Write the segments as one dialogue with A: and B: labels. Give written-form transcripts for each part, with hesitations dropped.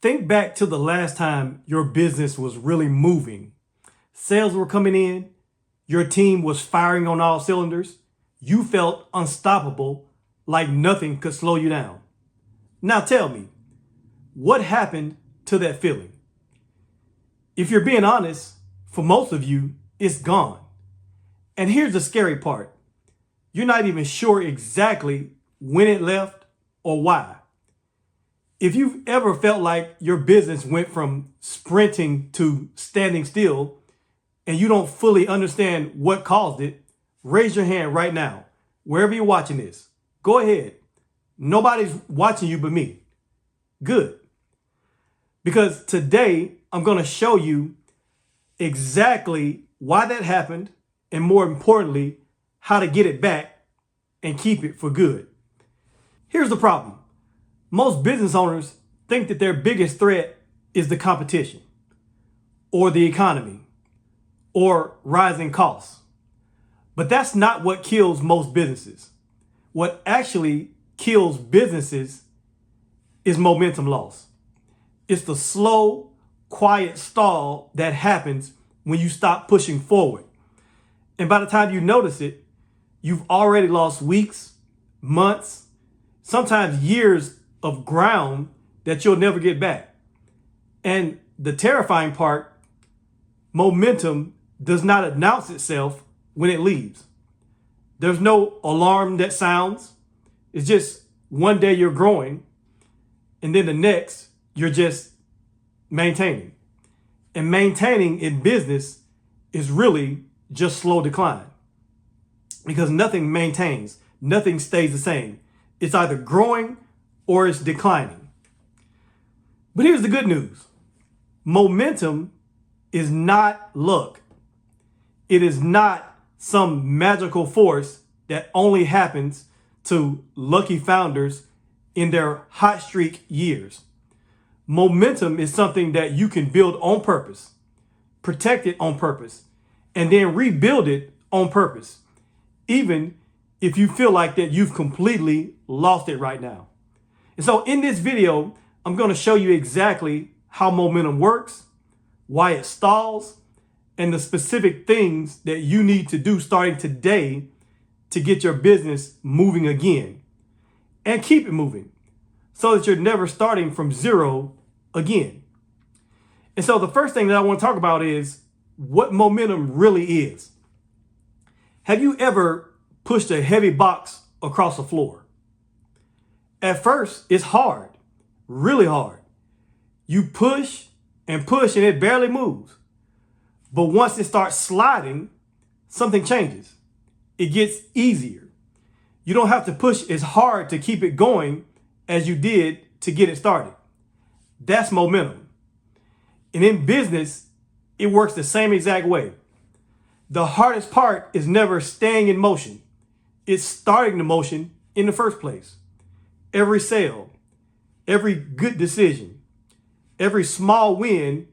A: Think back to the last time your business was really moving. Sales were coming in, your team was firing on all cylinders, you felt unstoppable, like nothing could slow you down. Now tell me, what happened to that feeling? If you're being honest, for most of you, it's gone. And here's the scary part. You're not even sure exactly when it left or why. If you've ever felt like your business went from sprinting to standing still and you don't fully understand what caused it, raise your hand right now, wherever you're watching this. Go ahead. Nobody's watching you but me. Good. Because today I'm going to show you exactly why that happened and, more importantly, how to get it back and keep it for good. Here's the problem. Most business owners think that their biggest threat is the competition or the economy or rising costs. But that's not what kills most businesses. What actually kills businesses is momentum loss. It's the slow, quiet stall that happens when you stop pushing forward. And by the time you notice it, you've already lost weeks, months, sometimes years of ground that you'll never get back. And the terrifying part, momentum does not announce itself when it leaves. There's no alarm that sounds. It's just one day you're growing and then the next you're just maintaining. And maintaining in business is really just slow decline because nothing maintains, nothing stays the same. It's either growing or it's declining. But here's the good news. Momentum is not luck. It is not some magical force that only happens to lucky founders in their hot streak years. Momentum is something that you can build on purpose, protect it on purpose, and then rebuild it on purpose, even if you feel like that you've completely lost it right now. And so in this video, I'm going to show you exactly how momentum works, why it stalls, and the specific things that you need to do starting today to get your business moving again and keep it moving so that you're never starting from zero again. And so the first thing that I want to talk about is what momentum really is. Have you ever pushed a heavy box across the floor? At first, it's hard, really hard. You push and it barely moves. But once it starts sliding, something changes. It gets easier. You don't have to push as hard to keep it going as you did to get it started. That's momentum. And in business, it works the same exact way. The hardest part is never staying in motion. It's starting the motion in the first place. Every sale, every good decision, every small win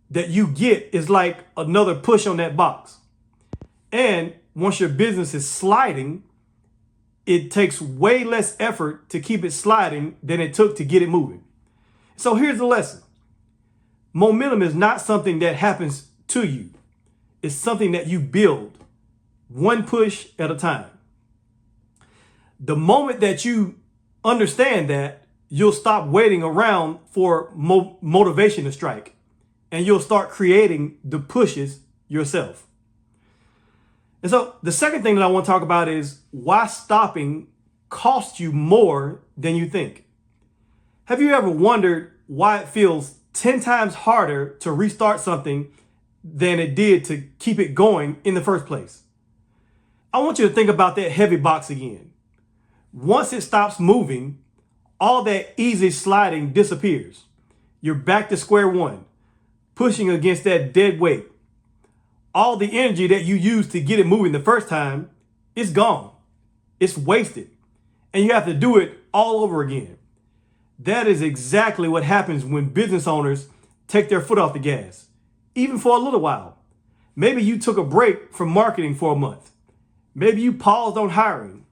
A: that you get is like another push on that box. And once your business is sliding, it takes way less effort to keep it sliding than it took to get it moving. So here's the lesson. Momentum is not something that happens to you. It's something that you build one push at a time. The moment that you understand that, you'll stop waiting around for motivation to strike and you'll start creating the pushes yourself. And so the second thing that I want to talk about is why stopping costs you more than you think. Have you ever wondered why it feels 10 times harder to restart something than it did to keep it going in the first place? I want you to think about that heavy box again. Once it stops moving, all that easy sliding disappears. You're back to square one, pushing against that dead weight. All the energy that you used to get it moving the first time is gone. It's wasted. And you have to do it all over again. That is exactly what happens when business owners take their foot off the gas, even for a little while. Maybe you took a break from marketing for a month. Maybe you paused on hiring.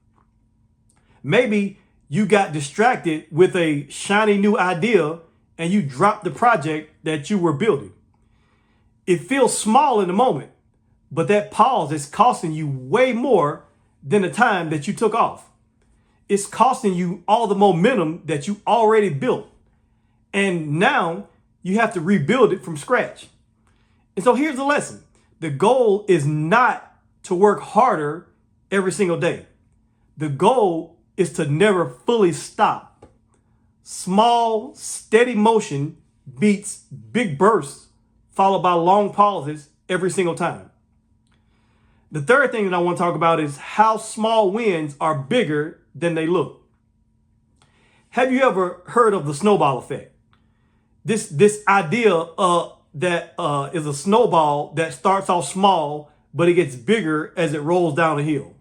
A: Maybe you got distracted with a shiny new idea and you drop the project that you were building. It feels small in the moment, but that pause is costing you way more than the time that you took off. It's costing you all the momentum that you already built. And now you have to rebuild it from scratch. And so here's the lesson. The goal is not to work harder every single day. The goal is to never fully stop. Small, steady motion beats big bursts followed by long pauses every single time. The third thing that I want to talk about is how small wins are bigger than they look. Have you ever heard of the snowball effect? This idea that is a snowball that starts off small, but it gets bigger as it rolls down a hill.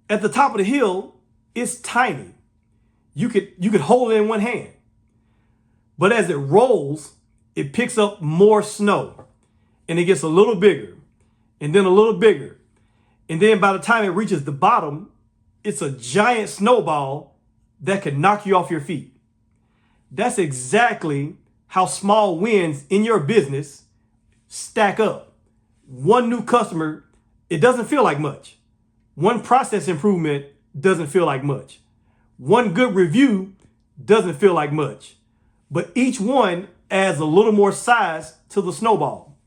A: At the top of the hill, it's tiny. You could hold it in one hand. But as it rolls, it picks up more snow, and it gets a little bigger, and then a little bigger. And then by the time it reaches the bottom, it's a giant snowball that can knock you off your feet. That's exactly how small wins in your business stack up. One new customer, it doesn't feel like much. One process improvement doesn't feel like much. One good review doesn't feel like much. But each one adds a little more size to the snowball.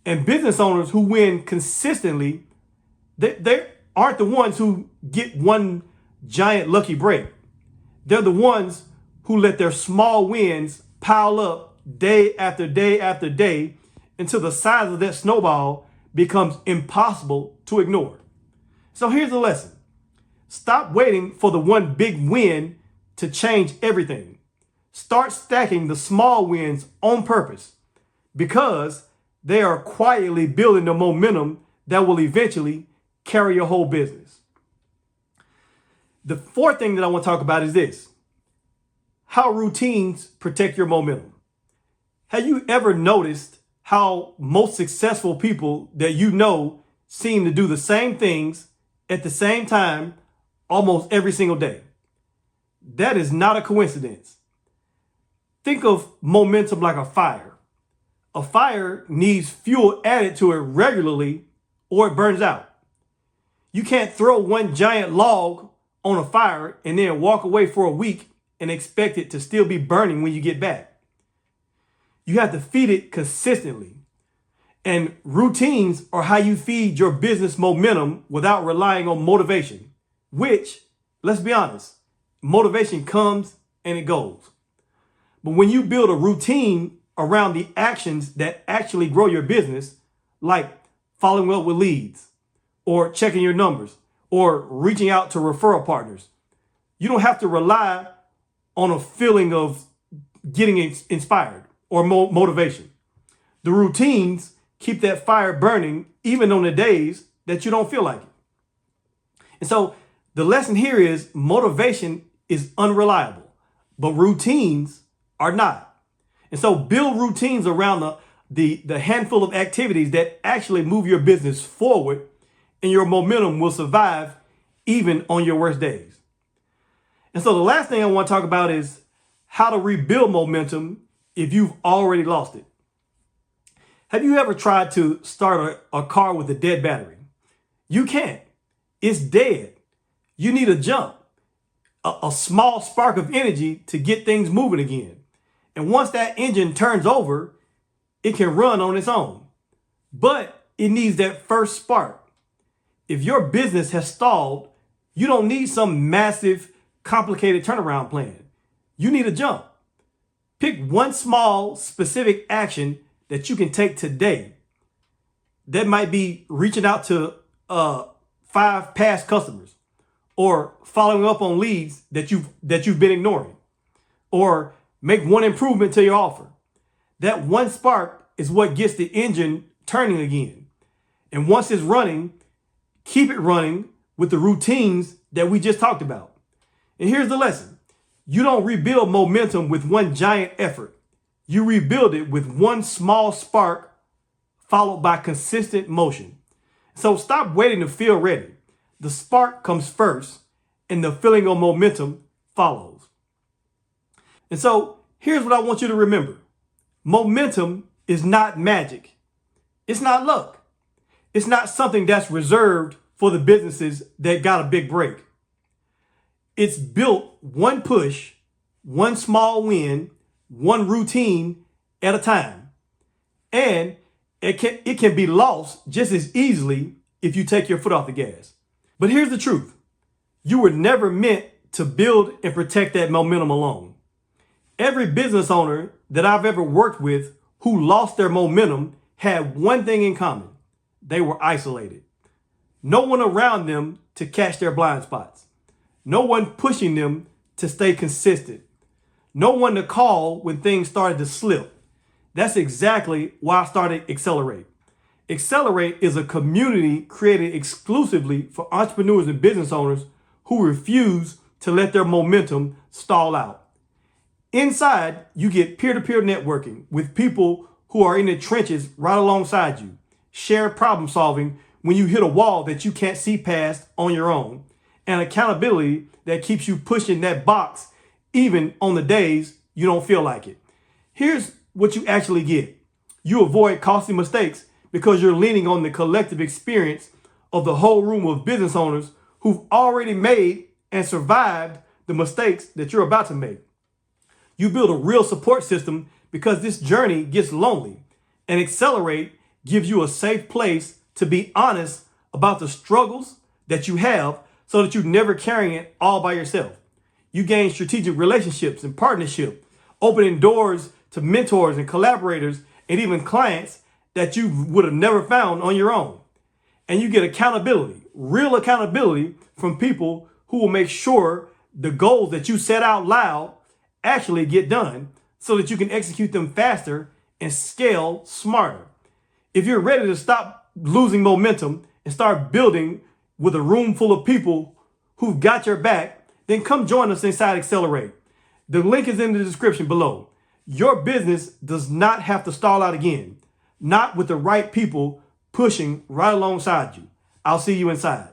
A: And business owners who win consistently, they aren't the ones who get one giant lucky break. They're the ones who let their small wins pile up day after day after day until the size of that snowball becomes impossible to ignore. So here's the lesson. Stop waiting for the one big win to change everything. Start stacking the small wins on purpose because they are quietly building the momentum that will eventually carry your whole business. The fourth thing that I want to talk about is this: how routines protect your momentum. Have you ever noticed how most successful people that you know seem to do the same things at the same time almost every single day? That is not a coincidence. Think of momentum like a fire. A fire needs fuel added to it regularly or it burns out. You can't throw one giant log on a fire and then walk away for a week and expect it to still be burning when you get back. You have to feed it consistently. And routines are how you feed your business momentum without relying on motivation, which, let's be honest, motivation comes and it goes. But when you build a routine around the actions that actually grow your business, like following up with leads or checking your numbers or reaching out to referral partners, you don't have to rely on a feeling of getting inspired or motivation. The routines keep that fire burning even on the days that you don't feel like it. And so the lesson here is motivation is unreliable, but routines are not. And so build routines around the handful of activities that actually move your business forward, and your momentum will survive even on your worst days. And so the last thing I want to talk about is how to rebuild momentum if you've already lost it. Have you ever tried to start a car with a dead battery? You can't. It's dead. You need a jump, a small spark of energy to get things moving again. And once that engine turns over, it can run on its own. But it needs that first spark. If your business has stalled, you don't need some massive, complicated turnaround plan. You need a jump. Pick one small, specific action that you can take today. That might be reaching out to 5 past customers, or following up on leads that you've been ignoring, or make one improvement to your offer. That one spark is what gets the engine turning again. And once it's running, keep it running with the routines that we just talked about. And here's the lesson. You don't rebuild momentum with one giant effort. You rebuild it with one small spark followed by consistent motion. So stop waiting to feel ready. The spark comes first and the feeling of momentum follows. And so Here's what I want you to remember. Momentum is not magic. It's not luck. It's not something that's reserved for the businesses that got a big break. It's built one push, one small win, one routine at a time. And it can be lost just as easily if you take your foot off the gas. But here's the truth. You were never meant to build and protect that momentum alone. Every business owner that I've ever worked with who lost their momentum had one thing in common. They were isolated. No one around them to catch their blind spots. No one pushing them to stay consistent. No one to call when things started to slip. That's exactly why I started Accelerate. Accelerate is a community created exclusively for entrepreneurs and business owners who refuse to let their momentum stall out. Inside, you get peer-to-peer networking with people who are in the trenches right alongside you. Share problem solving when you hit a wall that you can't see past on your own. And accountability that keeps you pushing that box even on the days you don't feel like it. Here's what you actually get. You avoid costly mistakes because you're leaning on the collective experience of the whole room of business owners who've already made and survived the mistakes that you're about to make. You build a real support system because this journey gets lonely, and Accelerate gives you a safe place to be honest about the struggles that you have so that you're never carrying it all by yourself. You gain strategic relationships and partnership, opening doors to mentors and collaborators and even clients that you would have never found on your own. And you get accountability, real accountability from people who will make sure the goals that you set out loud actually get done so that you can execute them faster and scale smarter. If you're ready to stop losing momentum and start building with a room full of people who've got your back, then come join us inside Accelerate. The link is in the description below. Your business does not have to stall out again, not with the right people pushing right alongside you. I'll see you inside.